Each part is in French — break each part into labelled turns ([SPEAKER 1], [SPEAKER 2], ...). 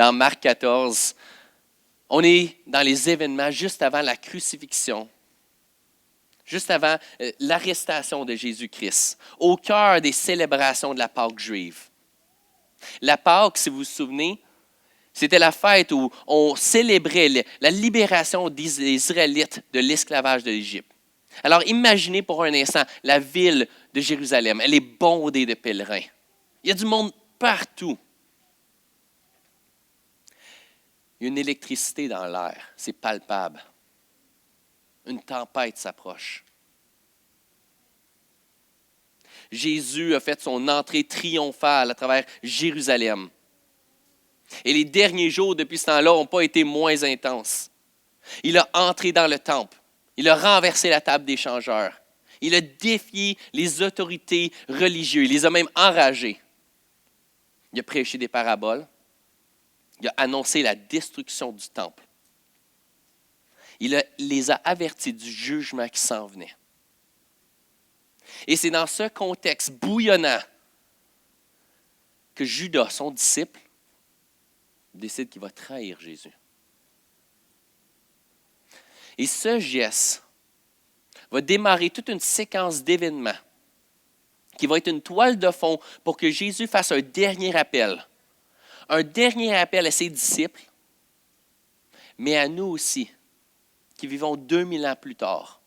[SPEAKER 1] dans Marc 14. On est dans les événements juste avant la crucifixion, juste avant l'arrestation de Jésus-Christ, au cœur des célébrations de la Pâque juive. La Pâque, si vous vous souvenez, c'était la fête où on célébrait la libération des Israélites de l'esclavage de l'Égypte. Alors imaginez pour un instant la ville de Jérusalem. Elle est bondée de pèlerins. Il y a du monde partout. Il y a une électricité dans l'air. C'est palpable. Une tempête s'approche. Jésus a fait son entrée triomphale à travers Jérusalem. Et les derniers jours depuis ce temps-là n'ont pas été moins intenses. Il a entré dans le temple. Il a renversé la table des changeurs. Il a défié les autorités religieuses. Il les a même enragés. Il a prêché des paraboles. Il a annoncé la destruction du temple. Il les a avertis du jugement qui s'en venait. Et c'est dans ce contexte bouillonnant que Judas, son disciple, décide qu'il va trahir Jésus. Et ce geste va démarrer toute une séquence d'événements qui va être une toile de fond pour que Jésus fasse un dernier appel. Un dernier appel à ses disciples, mais à nous aussi, qui vivons 2000 ans plus tard.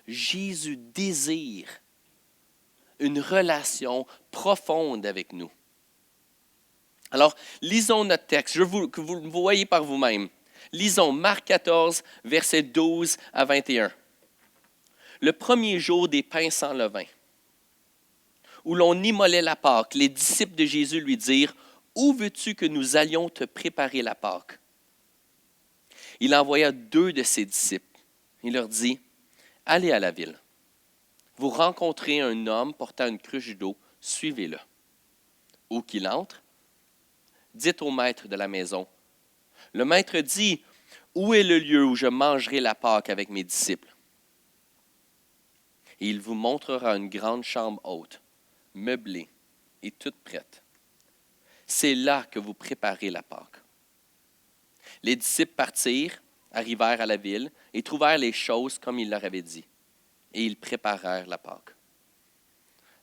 [SPEAKER 1] Jésus désire une relation profonde avec nous. Alors, lisons notre texte. Je veux que vous le voyez par vous-même. Lisons Marc 14, versets 12 à 21. Le premier jour des pains sans levain, où l'on immolait la Pâque, les disciples de Jésus lui dirent, « Où veux-tu que nous allions te préparer la Pâque? » Il envoya 2 de ses disciples. Il leur dit, « Allez à la ville. Vous rencontrez un homme portant une cruche d'eau, suivez-le. Où qu'il entre, dites au maître de la maison, « Le maître dit, où est le lieu où je mangerai la Pâque avec mes disciples? » Et il vous montrera une grande chambre haute, meublée et toute prête. C'est là que vous préparez la Pâque. Les disciples partirent, arrivèrent à la ville et trouvèrent les choses comme il leur avait dit. Et ils préparèrent la Pâque.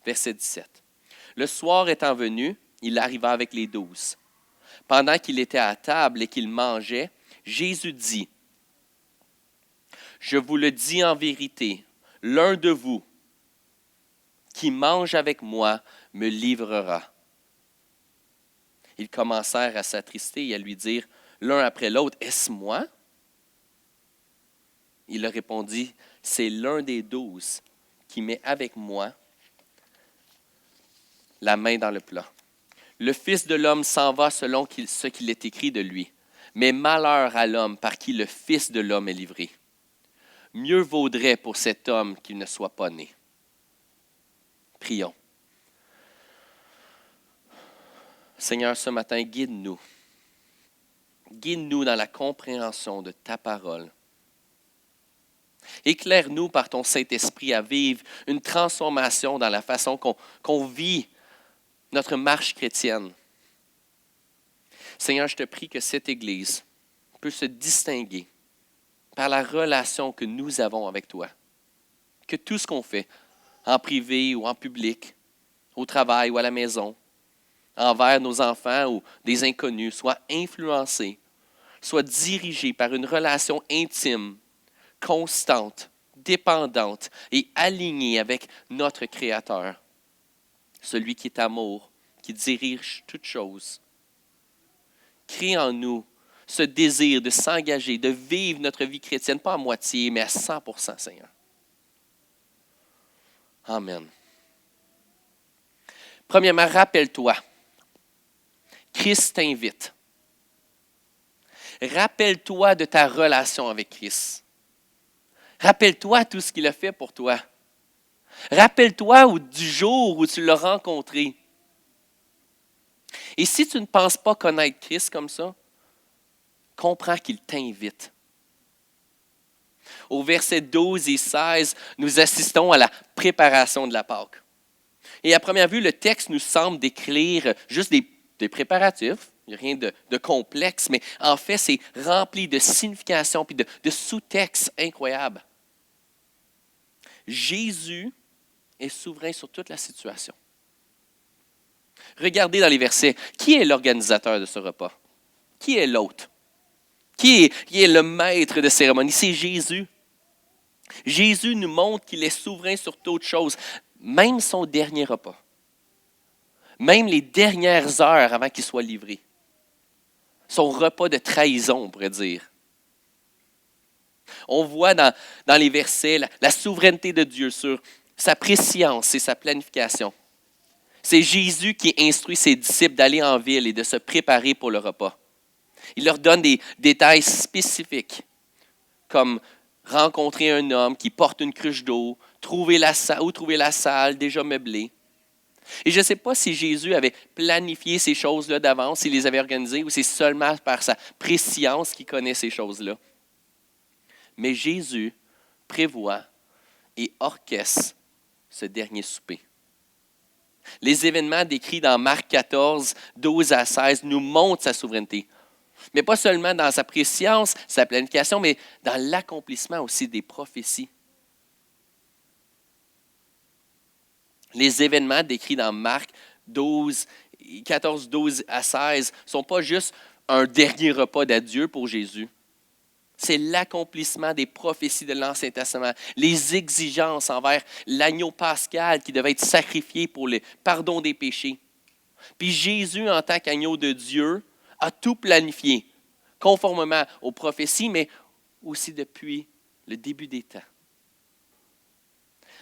[SPEAKER 1] Verset 17. Le soir étant venu, il arriva avec les 12. Pendant qu'il était à table et qu'il mangeait, Jésus dit, « Je vous le dis en vérité, l'un de vous qui mange avec moi me livrera. » Ils commencèrent à s'attrister et à lui dire l'un après l'autre, « Est-ce moi? » Il leur répondit, « C'est l'un des 12 qui met avec moi la main dans le plat. Le Fils de l'homme s'en va selon ce qu'il est écrit de lui. Mais malheur à l'homme par qui le Fils de l'homme est livré. Mieux vaudrait pour cet homme qu'il ne soit pas né. » Prions. Seigneur, ce matin, guide-nous. Guide-nous dans la compréhension de ta parole. Éclaire-nous par ton Saint-Esprit à vivre une transformation dans la façon qu'on vit notre marche chrétienne. Seigneur, je te prie que cette Église peut se distinguer par la relation que nous avons avec toi. Que tout ce qu'on fait, en privé ou en public, au travail ou à la maison, envers nos enfants ou des inconnus, soit influencé, soit dirigé par une relation intime, constante, dépendante et alignée avec notre Créateur, celui qui est amour, qui dirige toutes choses. Crée en nous ce désir de s'engager, de vivre notre vie chrétienne, pas à moitié, mais à 100%, Seigneur. Amen. Premièrement, rappelle-toi, Christ t'invite. Rappelle-toi de ta relation avec Christ. Rappelle-toi tout ce qu'il a fait pour toi. Rappelle-toi du jour où tu l'as rencontré. Et si tu ne penses pas connaître Christ comme ça, comprends qu'il t'invite. Au verset 12 et 16, nous assistons à la préparation de la Pâque. Et à première vue, le texte nous semble décrire juste des préparatifs, Il n'y a rien de complexe, mais en fait, c'est rempli de signification puis de sous-textes incroyables. Jésus est souverain sur toute la situation. Regardez dans les versets, qui est l'organisateur de ce repas? Qui est l'hôte? Qui est le maître de cérémonie? C'est Jésus. Jésus nous montre qu'il est souverain sur toute chose, même son dernier repas, même les dernières heures avant qu'il soit livré. Son repas de trahison, on pourrait dire. On voit dans les versets la souveraineté de Dieu sur sa préscience et sa planification. C'est Jésus qui instruit ses disciples d'aller en ville et de se préparer pour le repas. Il leur donne des détails spécifiques, comme rencontrer un homme qui porte une cruche d'eau, trouver la salle déjà meublée. Et je ne sais pas si Jésus avait planifié ces choses-là d'avance, s'il les avait organisées, ou c'est seulement par sa préscience qu'il connaît ces choses-là. Mais Jésus prévoit et orchestre ce dernier souper. Les événements décrits dans Marc 14, 12 à 16 nous montrent sa souveraineté. Mais pas seulement dans sa préscience, sa planification, mais dans l'accomplissement aussi des prophéties. Les événements décrits dans Marc 14, 12 à 16 ne sont pas juste un dernier repas d'adieu pour Jésus. C'est l'accomplissement des prophéties de l'Ancien Testament, les exigences envers l'agneau pascal qui devait être sacrifié pour le pardon des péchés. Puis Jésus, en tant qu'agneau de Dieu, a tout planifié, conformément aux prophéties, mais aussi depuis le début des temps.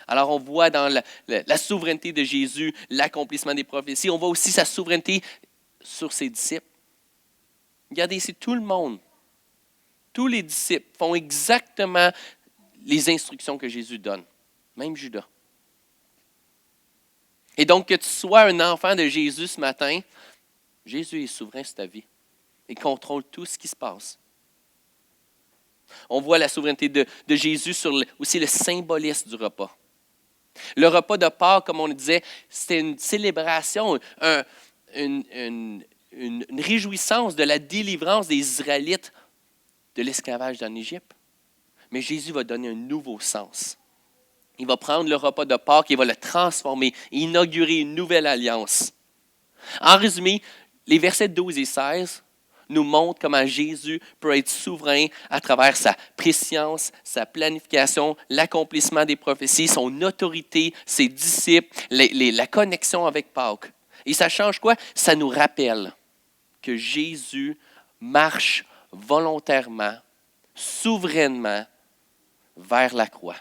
[SPEAKER 1] Alors on voit dans la souveraineté de Jésus l'accomplissement des prophéties. On voit aussi sa souveraineté sur ses disciples. Regardez ici, tout le monde, tous les disciples font exactement les instructions que Jésus donne, même Judas. Et donc que tu sois un enfant de Jésus ce matin, Jésus est souverain sur ta vie. Il contrôle tout ce qui se passe. On voit la souveraineté de Jésus sur aussi le symbolisme du repas. Le repas de Pâques, comme on le disait, c'était une célébration, une réjouissance de la délivrance des Israélites de l'esclavage en Égypte. Mais Jésus va donner un nouveau sens. Il va prendre le repas de Pâques et il va le transformer, inaugurer une nouvelle alliance. En résumé, les versets 12 et 16 nous montrent comment Jésus peut être souverain à travers sa préscience, sa planification, l'accomplissement des prophéties, son autorité, ses disciples, la connexion avec Pâques. Et ça change quoi? Ça nous rappelle que Jésus marche volontairement, souverainement vers la croix.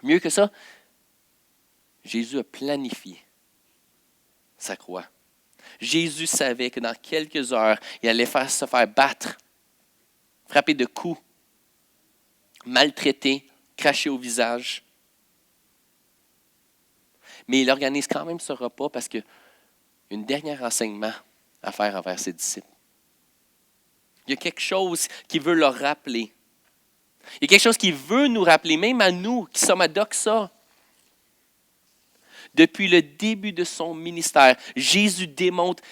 [SPEAKER 1] Mieux que ça, Jésus a planifié sa croix. Jésus savait que dans quelques heures, il allait se faire battre, frapper de coups, maltraité, craché au visage. Mais il organise quand même ce repas parce qu'il y a un dernier enseignement à faire envers ses disciples. Il y a quelque chose qu'il veut leur rappeler. Il y a quelque chose qu'il veut nous rappeler, même à nous qui sommes à Doxa. Depuis le début de son ministère, Jésus démontre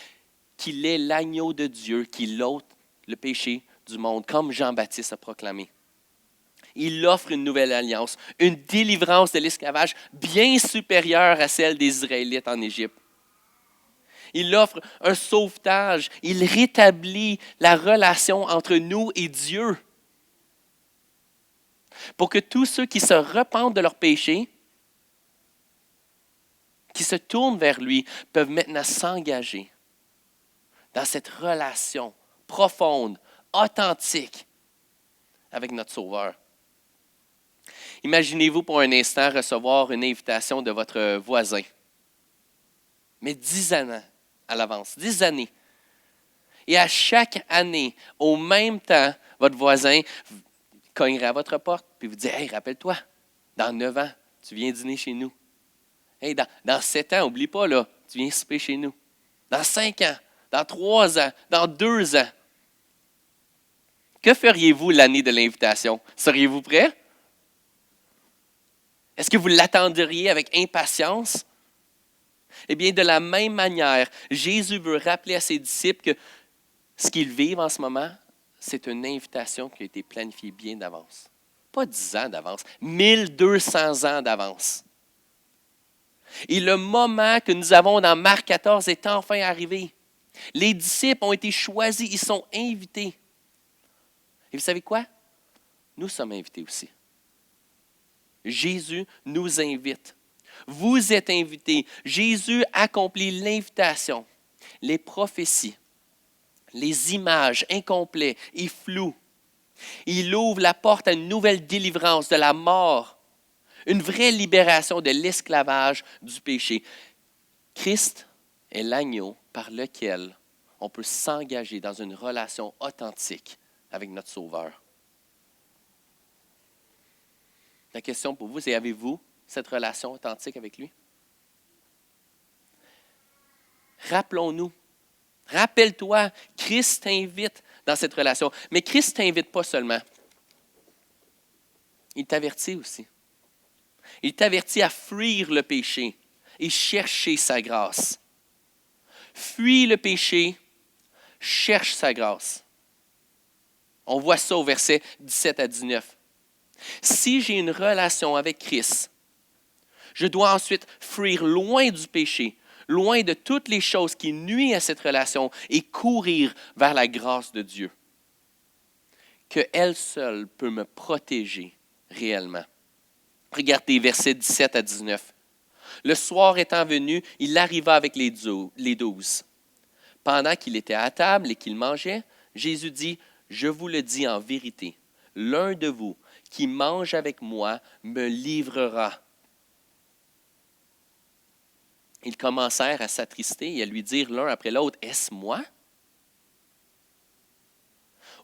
[SPEAKER 1] qu'il est l'agneau de Dieu qui ôte le péché du monde, comme Jean-Baptiste a proclamé. Il offre une nouvelle alliance, une délivrance de l'esclavage bien supérieure à celle des Israélites en Égypte. Il offre un sauvetage, il rétablit la relation entre nous et Dieu. Pour que tous ceux qui se repentent de leurs péchés, qui se tournent vers lui, peuvent maintenant s'engager dans cette relation profonde, authentique avec notre Sauveur. Imaginez-vous pour un instant recevoir une invitation de votre voisin, mais 10 ans à l'avance, 10 années. Et à chaque année, au même temps, votre voisin cognerait à votre porte puis vous dit « Hey, rappelle-toi, dans 9 ans, tu viens dîner chez nous. Hey, dans 7 ans, n'oublie pas, là, tu viens souper chez nous. Dans 5 ans, dans 3 ans, dans 2 ans. » Que feriez-vous l'année de l'invitation? Seriez-vous prêt? Est-ce que vous l'attendriez avec impatience? Eh bien, de la même manière, Jésus veut rappeler à ses disciples que ce qu'ils vivent en ce moment, c'est une invitation qui a été planifiée bien d'avance. Pas 10 ans d'avance, 1200 ans d'avance. Et le moment que nous avons dans Marc 14 est enfin arrivé. Les disciples ont été choisis, ils sont invités. Et vous savez quoi? Nous sommes invités aussi. Jésus nous invite. Vous êtes invités. Jésus accomplit l'invitation. Les prophéties, les images incomplètes et floues. Il ouvre la porte à une nouvelle délivrance de la mort, une vraie libération de l'esclavage du péché. Christ est l'agneau par lequel on peut s'engager dans une relation authentique avec notre Sauveur. La question pour vous, c'est avez-vous cette relation authentique avec lui? Rappelons-nous. Rappelle-toi, Christ t'invite dans cette relation. Mais Christ ne t'invite pas seulement. Il t'avertit aussi. Il t'avertit à fuir le péché et chercher sa grâce. Fuis le péché, cherche sa grâce. On voit ça au verset 17 à 19. Si j'ai une relation avec Christ, je dois ensuite fuir loin du péché, loin de toutes les choses qui nuisent à cette relation et courir vers la grâce de Dieu. Qu'elle seule peut me protéger réellement. Regardez versets 17 à 19. Le soir étant venu, il arriva avec les 12. Pendant qu'il était à table et qu'il mangeait, Jésus dit, « Je vous le dis en vérité, l'un de vous qui mange avec moi me livrera. » Ils commencèrent à s'attrister et à lui dire l'un après l'autre, « Est-ce moi? »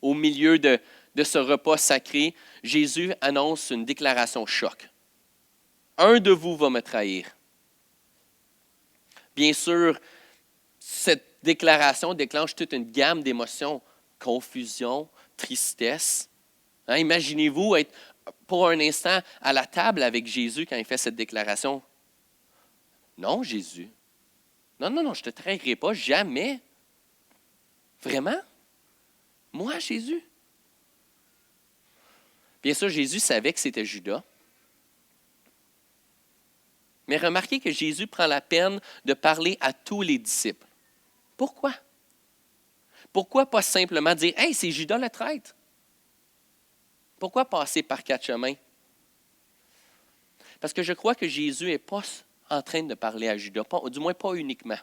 [SPEAKER 1] Au milieu de ce repas sacré, Jésus annonce une déclaration choc. « Un de vous va me trahir. » Bien sûr, cette déclaration déclenche toute une gamme d'émotions, confusion, tristesse. Hein, imaginez-vous être pour un instant à la table avec Jésus quand il fait cette déclaration. Non, Jésus. Non, je ne te trahirai pas, jamais. Vraiment? Moi, Jésus? Bien sûr, Jésus savait que c'était Judas. Mais remarquez que Jésus prend la peine de parler à tous les disciples. Pourquoi? Pourquoi pas simplement dire « Hey, c'est Judas le traître » ? Pourquoi passer par 4 chemins? Parce que je crois que Jésus n'est pas en train de parler à Judas, du moins pas uniquement.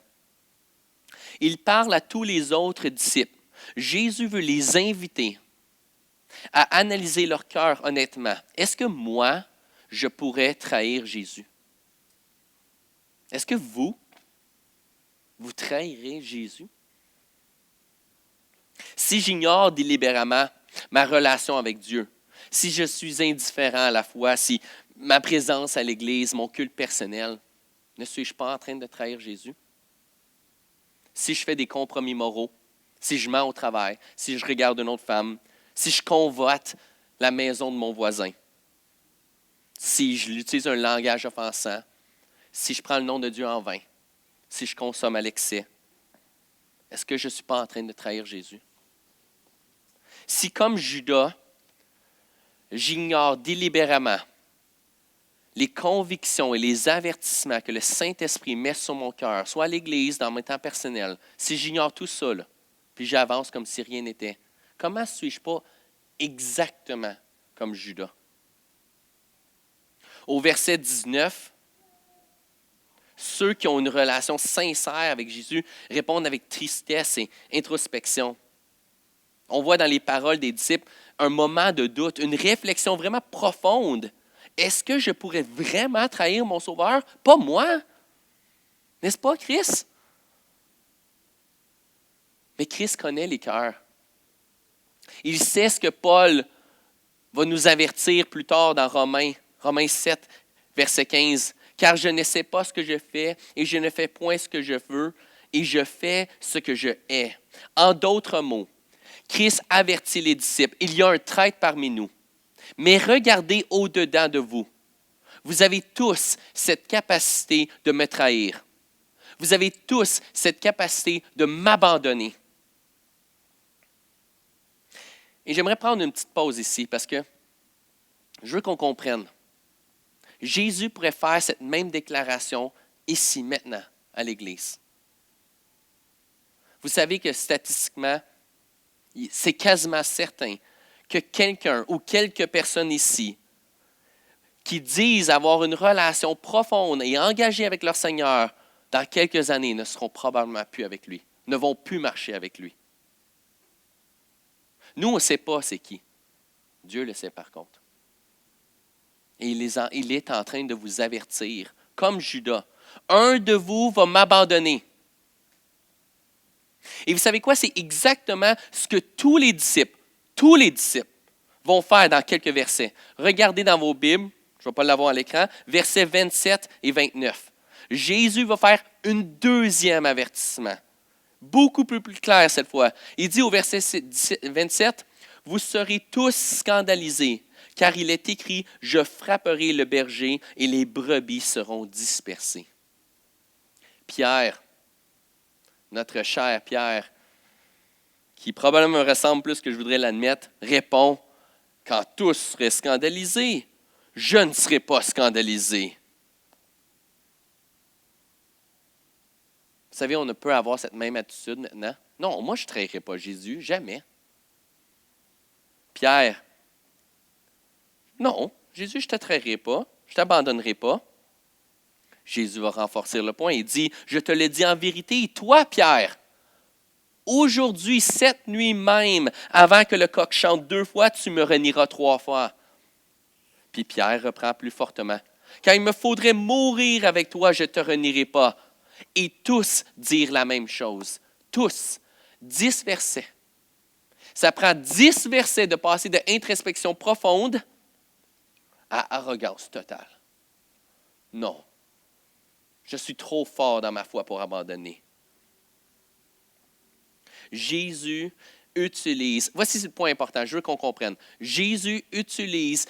[SPEAKER 1] Il parle à tous les autres disciples. Jésus veut les inviter à analyser leur cœur honnêtement. Est-ce que moi, je pourrais trahir Jésus? Est-ce que vous trahirez Jésus? Si j'ignore délibérément ma relation avec Dieu, si je suis indifférent à la foi, si ma présence à l'Église, mon culte personnel, ne suis-je pas en train de trahir Jésus? Si je fais des compromis moraux, si je mens au travail, si je regarde une autre femme, si je convoite la maison de mon voisin, si j'utilise un langage offensant, si je prends le nom de Dieu en vain, si je consomme à l'excès, est-ce que je ne suis pas en train de trahir Jésus? Si, comme Judas, j'ignore délibérément les convictions et les avertissements que le Saint-Esprit met sur mon cœur, soit à l'Église, dans mes temps personnels, si j'ignore tout ça, là, puis j'avance comme si rien n'était, comment suis-je pas exactement comme Judas? Au verset 19, ceux qui ont une relation sincère avec Jésus répondent avec tristesse et introspection. On voit dans les paroles des disciples un moment de doute, une réflexion vraiment profonde. Est-ce que je pourrais vraiment trahir mon Sauveur? Pas moi. N'est-ce pas, Christ? Mais Christ connaît les cœurs. Il sait ce que Paul va nous avertir plus tard dans Romains 7, verset 15. « Car je ne sais pas ce que je fais, et je ne fais point ce que je veux, et je fais ce que je hais. » En d'autres mots, Christ avertit les disciples, il y a un traître parmi nous. Mais regardez au-dedans de vous. Vous avez tous cette capacité de me trahir. Vous avez tous cette capacité de m'abandonner. Et j'aimerais prendre une petite pause ici parce que je veux qu'on comprenne. Jésus pourrait faire cette même déclaration ici, maintenant, à l'Église. Vous savez que statistiquement, c'est quasiment certain que quelqu'un ou quelques personnes ici qui disent avoir une relation profonde et engagée avec leur Seigneur, dans quelques années, ne seront probablement plus avec lui, ne vont plus marcher avec lui. Nous, on ne sait pas c'est qui. Dieu le sait par contre. Et il est en train de vous avertir, comme Judas. Un de vous va m'abandonner. Et vous savez quoi? C'est exactement ce que tous les disciples vont faire dans quelques versets. Regardez dans vos Bibles, je ne vais pas l'avoir à l'écran, versets 27 et 29. Jésus va faire un deuxième avertissement, beaucoup plus clair cette fois. Il dit au verset 27, « Vous serez tous scandalisés, car il est écrit, « Je frapperai le berger et les brebis seront dispersées. » Pierre, notre cher Pierre, qui probablement me ressemble plus que je voudrais l'admettre, répond, « Quand tous seraient scandalisés, je ne serai pas scandalisé. » Vous savez, on ne peut avoir cette même attitude maintenant. Non, moi je ne trahirai pas Jésus, jamais. Pierre, non, Jésus, je ne te trahirai pas, je ne t'abandonnerai pas. Jésus va renforcer le point. Il dit, « Je te le dis en vérité, toi, Pierre, aujourd'hui, cette nuit même, avant que le coq chante 2 fois, tu me renieras 3 fois. » Puis Pierre reprend plus fortement. « Quand il me faudrait mourir avec toi, je ne te renierai pas. » Et tous dirent la même chose. Tous. 10 versets. Ça prend 10 versets de passer de introspection profonde à arrogance totale. Non. Je suis trop fort dans ma foi pour abandonner. Jésus utilise, voici le point important, je veux qu'on comprenne. Jésus utilise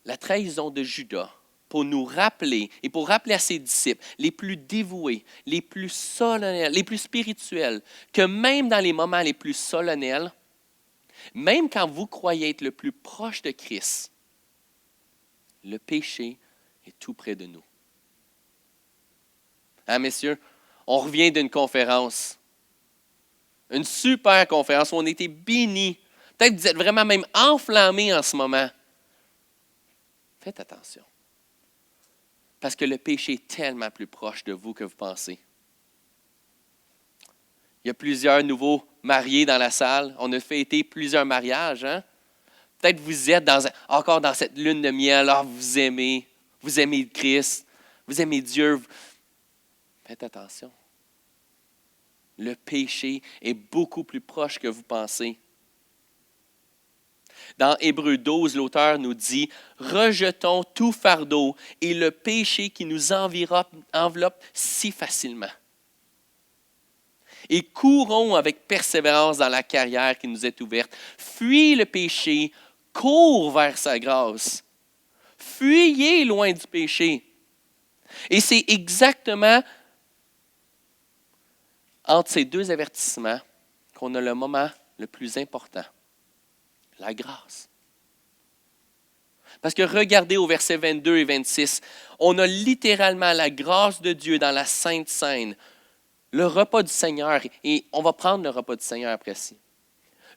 [SPEAKER 1] la trahison de Judas pour nous rappeler et pour rappeler à ses disciples les plus dévoués, les plus solennels, les plus spirituels, que même dans les moments les plus solennels, même quand vous croyez être le plus proche de Christ, le péché est tout près de nous. Hein, messieurs, on revient d'une conférence, une super conférence où on était bénis. Peut-être que vous êtes vraiment même enflammés en ce moment. Faites attention. Parce que le péché est tellement plus proche de vous que vous pensez. Il y a plusieurs nouveaux mariés dans la salle. On a fêté plusieurs mariages. Hein? Peut-être vous êtes encore dans cette lune de miel. Alors vous aimez Christ, vous aimez Dieu. Faites attention. Le péché est beaucoup plus proche que vous pensez. Dans Hébreux 12, l'auteur nous dit « Rejetons tout fardeau et le péché qui nous enveloppe si facilement. Et courons avec persévérance dans la carrière qui nous est ouverte. Fuis le péché, cours vers sa grâce. Fuyez loin du péché. » Et c'est exactement entre ces deux avertissements qu'on a le moment le plus important. La grâce. Parce que regardez au verset 22 et 26, on a littéralement la grâce de Dieu dans la Sainte Seine, le repas du Seigneur, et on va prendre le repas du Seigneur après ci.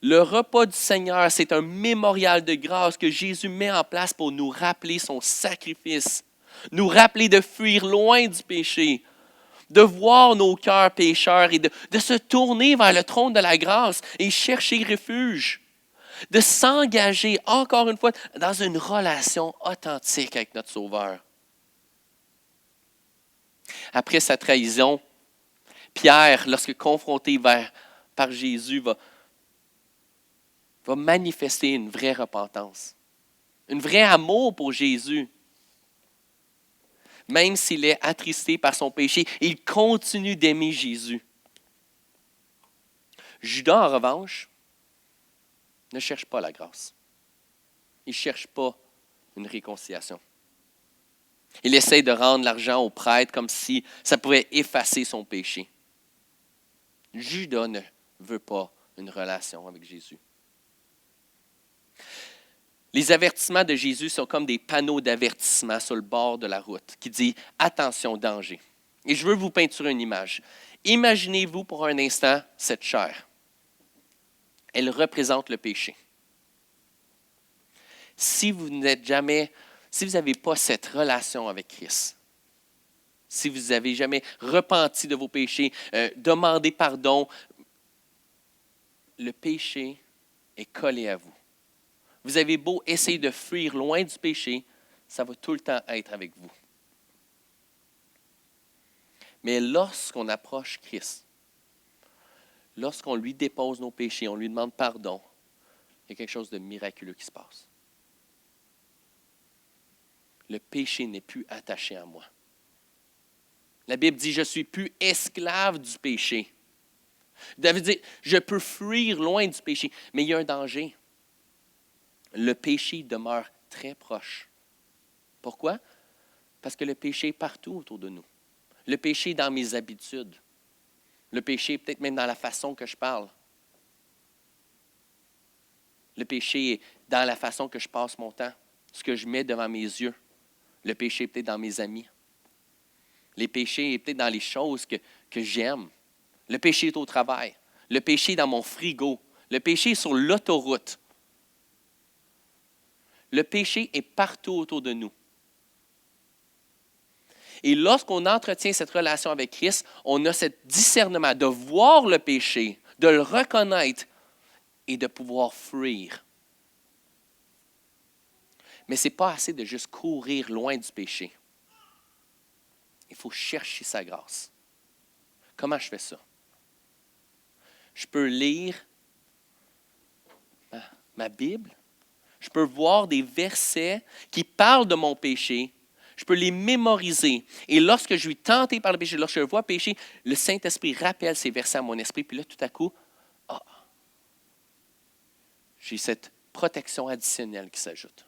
[SPEAKER 1] Le repas du Seigneur, c'est un mémorial de grâce que Jésus met en place pour nous rappeler son sacrifice, nous rappeler de fuir loin du péché, de voir nos cœurs pécheurs et de se tourner vers le trône de la grâce et chercher refuge. De s'engager, encore une fois, dans une relation authentique avec notre Sauveur. Après sa trahison, Pierre, lorsque confronté par Jésus, va manifester une vraie repentance, un vrai amour pour Jésus. Même s'il est attristé par son péché, il continue d'aimer Jésus. Judas, en revanche, ne cherche pas la grâce. Il ne cherche pas une réconciliation. Il essaie de rendre l'argent au prêtre comme si ça pouvait effacer son péché. Judas ne veut pas une relation avec Jésus. Les avertissements de Jésus sont comme des panneaux d'avertissement sur le bord de la route qui dit « Attention, danger ». Et je veux vous peinturer une image. Imaginez-vous pour un instant cette chair. Elle représente le péché. Si vous n'avez pas cette relation avec Christ, si vous n'avez jamais repenti de vos péchés, demandé pardon, le péché est collé à vous. Vous avez beau essayer de fuir loin du péché, ça va tout le temps être avec vous. Mais lorsqu'on approche Christ, lorsqu'on lui dépose nos péchés, on lui demande pardon, il y a quelque chose de miraculeux qui se passe. Le péché n'est plus attaché à moi. La Bible dit, je ne suis plus esclave du péché. David dit, je peux fuir loin du péché, mais il y a un danger. Le péché demeure très proche. Pourquoi? Parce que le péché est partout autour de nous. Le péché est dans mes habitudes. Le péché est peut-être même dans la façon que je parle. Le péché est dans la façon que je passe mon temps, ce que je mets devant mes yeux. Le péché est peut-être dans mes amis. Le péché est peut-être dans les choses que j'aime. Le péché est au travail. Le péché est dans mon frigo. Le péché est sur l'autoroute. Le péché est partout autour de nous. Et lorsqu'on entretient cette relation avec Christ, on a ce discernement de voir le péché, de le reconnaître et de pouvoir fuir. Mais ce n'est pas assez de juste courir loin du péché. Il faut chercher sa grâce. Comment je fais ça? Je peux lire ma Bible. Je peux voir des versets qui parlent de mon péché. Je peux les mémoriser. Et lorsque je suis tenté par le péché, lorsque je vois péché, le Saint-Esprit rappelle ces versets à mon esprit. Puis là, tout à coup, j'ai cette protection additionnelle qui s'ajoute.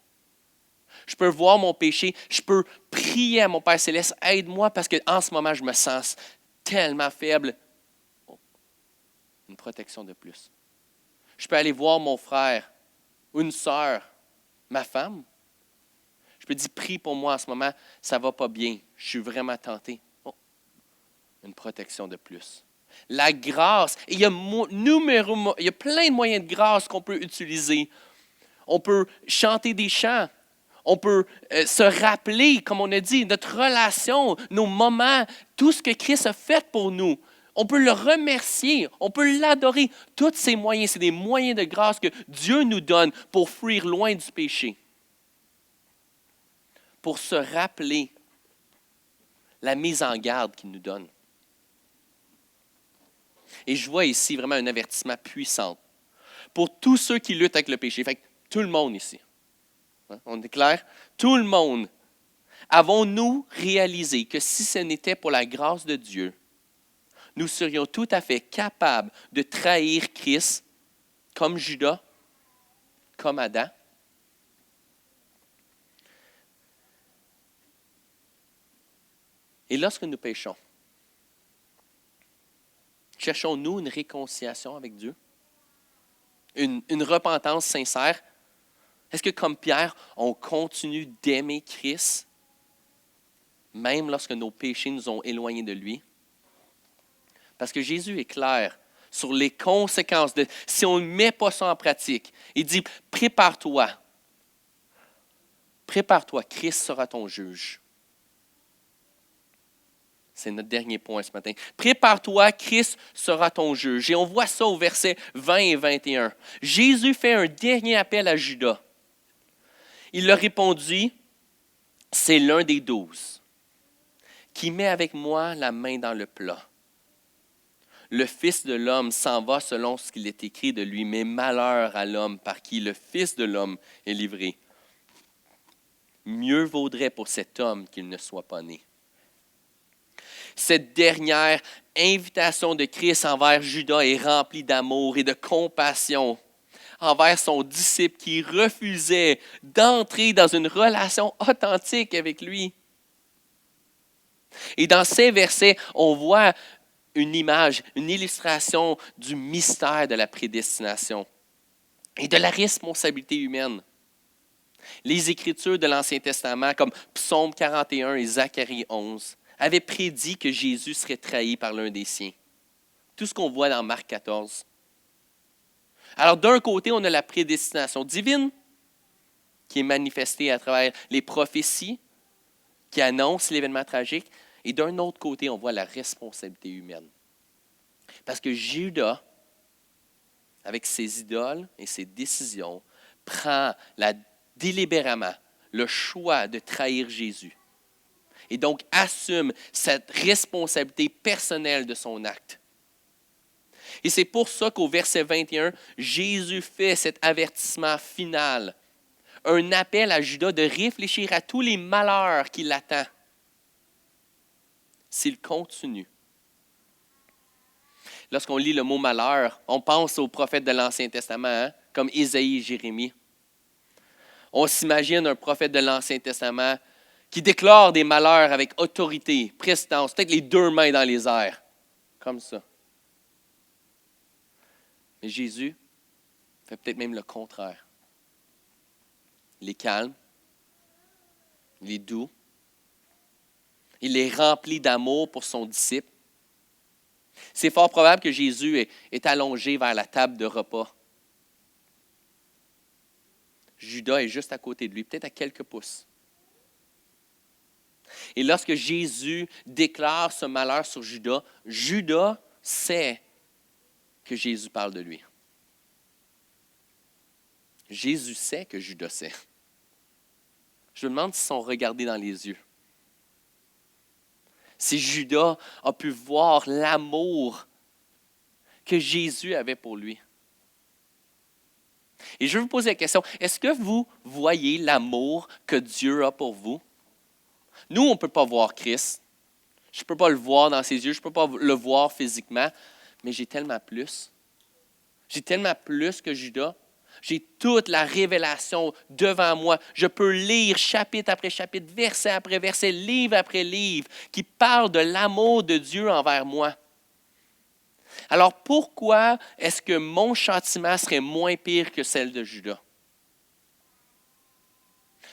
[SPEAKER 1] Je peux voir mon péché. Je peux prier à mon Père Céleste. Aide-moi parce qu'en ce moment, je me sens tellement faible. Une protection de plus. Je peux aller voir mon frère ou une sœur, ma femme. Je peux dire, prie pour moi en ce moment, ça ne va pas bien. Je suis vraiment tenté. Une protection de plus. La grâce, il y a plein de moyens de grâce qu'on peut utiliser. On peut chanter des chants. On peut se rappeler, comme on a dit, notre relation, nos moments, tout ce que Christ a fait pour nous. On peut le remercier, on peut l'adorer. Tous ces moyens, c'est des moyens de grâce que Dieu nous donne pour fuir loin du péché. Pour se rappeler la mise en garde qu'il nous donne. Et je vois ici vraiment un avertissement puissant pour tous ceux qui luttent avec le péché. Fait que tout le monde ici. On est clair? Tout le monde. Avons-nous réalisé que si ce n'était pour la grâce de Dieu, nous serions tout à fait capables de trahir Christ comme Judas, comme Adam? Et lorsque nous péchons, cherchons-nous une réconciliation avec Dieu? Une repentance sincère? Est-ce que comme Pierre, on continue d'aimer Christ, même lorsque nos péchés nous ont éloignés de lui? Parce que Jésus est clair sur les conséquences de si on ne met pas ça en pratique. Il dit, prépare-toi. Prépare-toi, Christ sera ton juge. C'est notre dernier point ce matin. Prépare-toi, Christ sera ton juge. Et on voit ça au verset 20 et 21. Jésus fait un dernier appel à Judas. Il leur répondit, c'est l'un des 12 qui met avec moi la main dans le plat. Le Fils de l'homme s'en va selon ce qu'il est écrit de lui, mais malheur à l'homme par qui le Fils de l'homme est livré. Mieux vaudrait pour cet homme qu'il ne soit pas né. Cette dernière invitation de Christ envers Judas est remplie d'amour et de compassion envers son disciple qui refusait d'entrer dans une relation authentique avec lui. Et dans ces versets, on voit une image, une illustration du mystère de la prédestination et de la responsabilité humaine. Les Écritures de l'Ancien Testament, comme Psaume 41 et Zacharie 11, avaient prédit que Jésus serait trahi par l'un des siens. Tout ce qu'on voit dans Marc 14. Alors, d'un côté, on a la prédestination divine qui est manifestée à travers les prophéties qui annoncent l'événement tragique. Et d'un autre côté, on voit la responsabilité humaine. Parce que Judas, avec ses idoles et ses décisions, prend délibérément le choix de trahir Jésus. Et donc assume cette responsabilité personnelle de son acte. Et c'est pour ça qu'au verset 21, Jésus fait cet avertissement final. Un appel à Judas de réfléchir à tous les malheurs qui l'attendent s'il continue. Lorsqu'on lit le mot malheur, on pense aux prophètes de l'Ancien Testament, comme Ésaïe et Jérémie. On s'imagine un prophète de l'Ancien Testament qui déclare des malheurs avec autorité, prestance, peut-être les deux mains dans les airs, comme ça. Mais Jésus fait peut-être même le contraire. Il est calme, il est doux, il est rempli d'amour pour son disciple. C'est fort probable que Jésus est allongé vers la table de repas. Judas est juste à côté de lui, peut-être à quelques pouces. Et lorsque Jésus déclare ce malheur sur Judas, Judas sait que Jésus parle de lui. Jésus sait que Judas sait. Je me demande s'ils sont regardés dans les yeux. Si Judas a pu voir l'amour que Jésus avait pour lui. Et je vais vous poser la question, est-ce que vous voyez l'amour que Dieu a pour vous? Nous, on ne peut pas voir Christ. Je ne peux pas le voir dans ses yeux, je ne peux pas le voir physiquement, mais j'ai tellement plus. J'ai tellement plus que Judas. J'ai toute la révélation devant moi. Je peux lire chapitre après chapitre, verset après verset, livre après livre, qui parle de l'amour de Dieu envers moi. Alors pourquoi est-ce que mon châtiment serait moins pire que celle de Judas?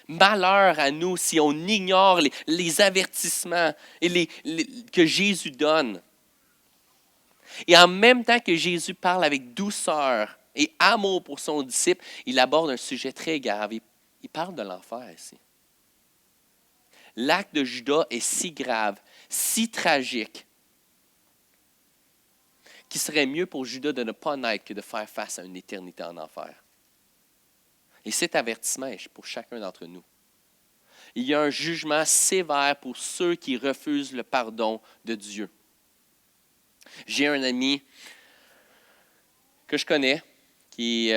[SPEAKER 1] Malheur à nous si on ignore les avertissements que Jésus donne. Et en même temps que Jésus parle avec douceur et amour pour son disciple, il aborde un sujet très grave. Il parle de l'enfer ici. L'acte de Judas est si grave, si tragique, qu'il serait mieux pour Judas de ne pas naître que de faire face à une éternité en enfer. Et cet avertissement est pour chacun d'entre nous. Il y a un jugement sévère pour ceux qui refusent le pardon de Dieu. J'ai un ami que je connais, qui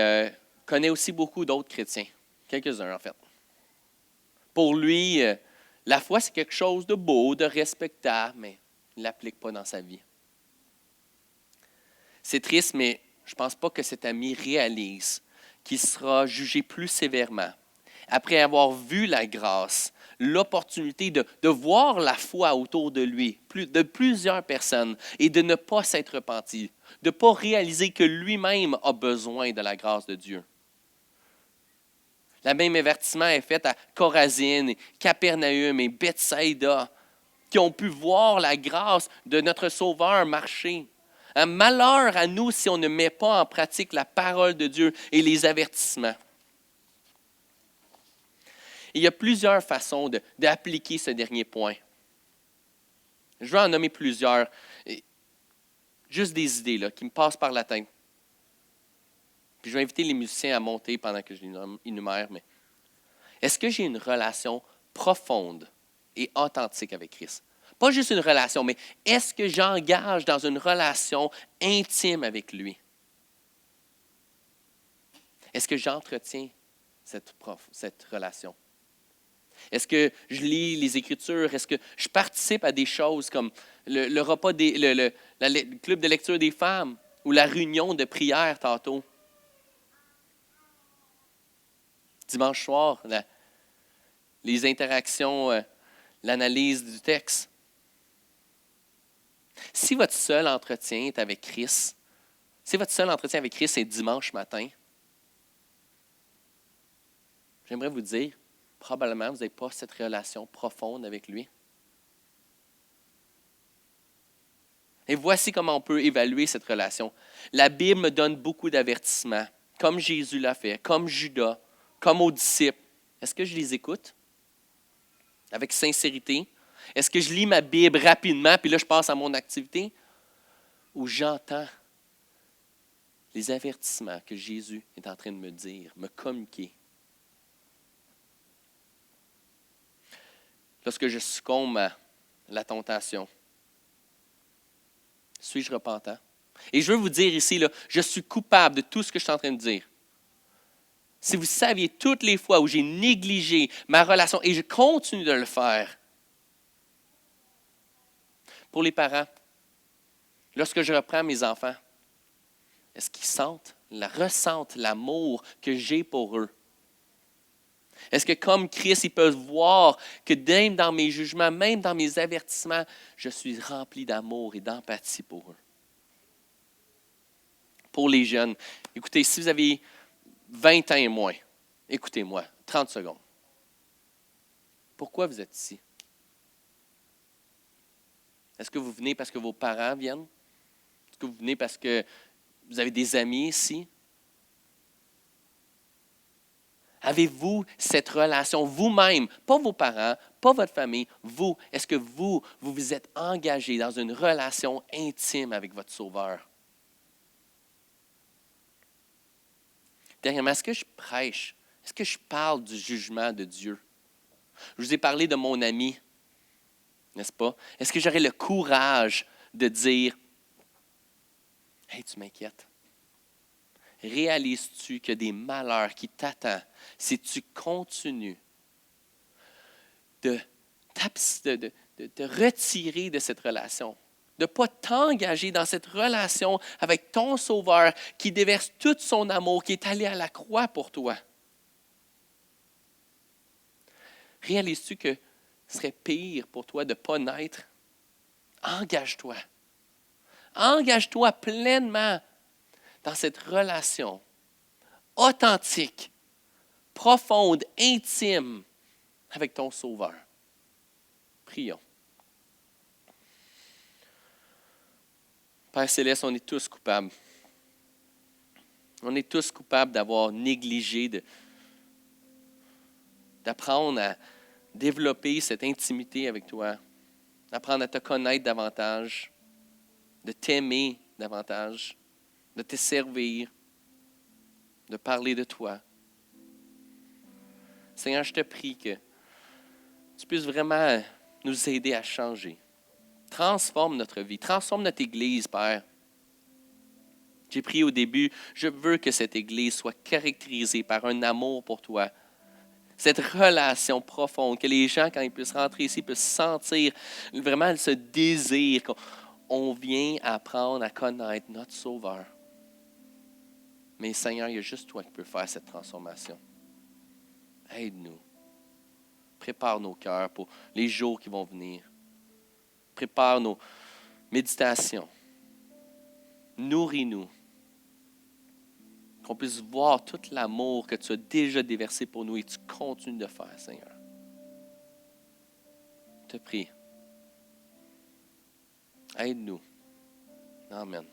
[SPEAKER 1] connaît aussi beaucoup d'autres chrétiens, quelques-uns en fait. Pour lui, la foi, c'est quelque chose de beau, de respectable, mais il ne l'applique pas dans sa vie. C'est triste, mais je ne pense pas que cet ami réalise qu'il sera jugé plus sévèrement après avoir vu la grâce, l'opportunité de voir la foi autour de lui, de plusieurs personnes, et de ne pas s'être repenti, de ne pas réaliser que lui-même a besoin de la grâce de Dieu. Le même avertissement est fait à Chorazine, Capernaum et Bethsaïda, qui ont pu voir la grâce de notre Sauveur marcher. Un malheur à nous si on ne met pas en pratique la parole de Dieu et les avertissements. Il y a plusieurs façons d'appliquer ce dernier point. Je vais en nommer plusieurs. Juste des idées là, qui me passent par la tête. Puis je vais inviter les musiciens à monter pendant que je les énumère. Mais est-ce que j'ai une relation profonde et authentique avec Christ? Pas juste une relation, mais est-ce que j'engage dans une relation intime avec lui? Est-ce que j'entretiens cette relation? Est-ce que je lis les Écritures? Est-ce que je participe à des choses comme le repas, le club de lecture des femmes ou la réunion de prière tantôt? Dimanche soir, les interactions, l'analyse du texte. Si votre seul entretien est avec Christ, si votre seul entretien avec Christ est dimanche matin, j'aimerais vous dire, probablement, vous n'avez pas cette relation profonde avec lui. Et voici comment on peut évaluer cette relation. La Bible me donne beaucoup d'avertissements, comme Jésus l'a fait, comme Judas, comme aux disciples. Est-ce que je les écoute avec sincérité? Est-ce que je lis ma Bible rapidement, puis là, je passe à mon activité? Ou j'entends les avertissements que Jésus est en train de me dire, me communiquer? Lorsque je succombe à la tentation, suis-je repentant? Et je veux vous dire ici, là, je suis coupable de tout ce que je suis en train de dire. Si vous saviez toutes les fois où j'ai négligé ma relation, et je continue de le faire. Pour les parents, lorsque je reprends mes enfants, est-ce qu'ils ressentent l'amour que j'ai pour eux? Est-ce que comme Christ, ils peuvent voir que même dans mes jugements, même dans mes avertissements, je suis rempli d'amour et d'empathie pour eux? Pour les jeunes, écoutez, si vous avez 20 ans et moins, écoutez-moi, 30 secondes. Pourquoi vous êtes ici? Est-ce que vous venez parce que vos parents viennent? Est-ce que vous venez parce que vous avez des amis ici? Avez-vous cette relation vous-même, pas vos parents, pas votre famille, vous? Est-ce que vous vous êtes engagé dans une relation intime avec votre Sauveur? Dernièrement, est-ce que je prêche? Est-ce que je parle du jugement de Dieu? Je vous ai parlé de mon ami, n'est-ce pas? Est-ce que j'aurais le courage de dire, « Hey, tu m'inquiètes. Réalises-tu qu'il y a des malheurs qui t'attendent si tu continues de te retirer de cette relation, de ne pas t'engager dans cette relation avec ton Sauveur qui déverse tout son amour, qui est allé à la croix pour toi. Réalises-tu que ce serait pire pour toi de ne pas naître? Engage-toi. Engage-toi pleinement dans cette relation authentique, profonde, intime avec ton Sauveur. Prions. Père Céleste, on est tous coupables. On est tous coupables d'avoir négligé, d'apprendre à développer cette intimité avec toi, d'apprendre à te connaître davantage, de t'aimer davantage, de te servir, de parler de toi. Seigneur, je te prie que tu puisses vraiment nous aider à changer. Transforme notre vie, transforme notre Église, Père. J'ai prié au début, je veux que cette Église soit caractérisée par un amour pour toi. Cette relation profonde, que les gens, quand ils puissent rentrer ici, puissent sentir vraiment ce désir qu'on vient apprendre à connaître notre Sauveur. Mais Seigneur, il y a juste toi qui peux faire cette transformation. Aide-nous. Prépare nos cœurs pour les jours qui vont venir. Prépare nos méditations. Nourris-nous. Qu'on puisse voir tout l'amour que tu as déjà déversé pour nous et tu continues de faire, Seigneur. Je te prie. Aide-nous. Amen.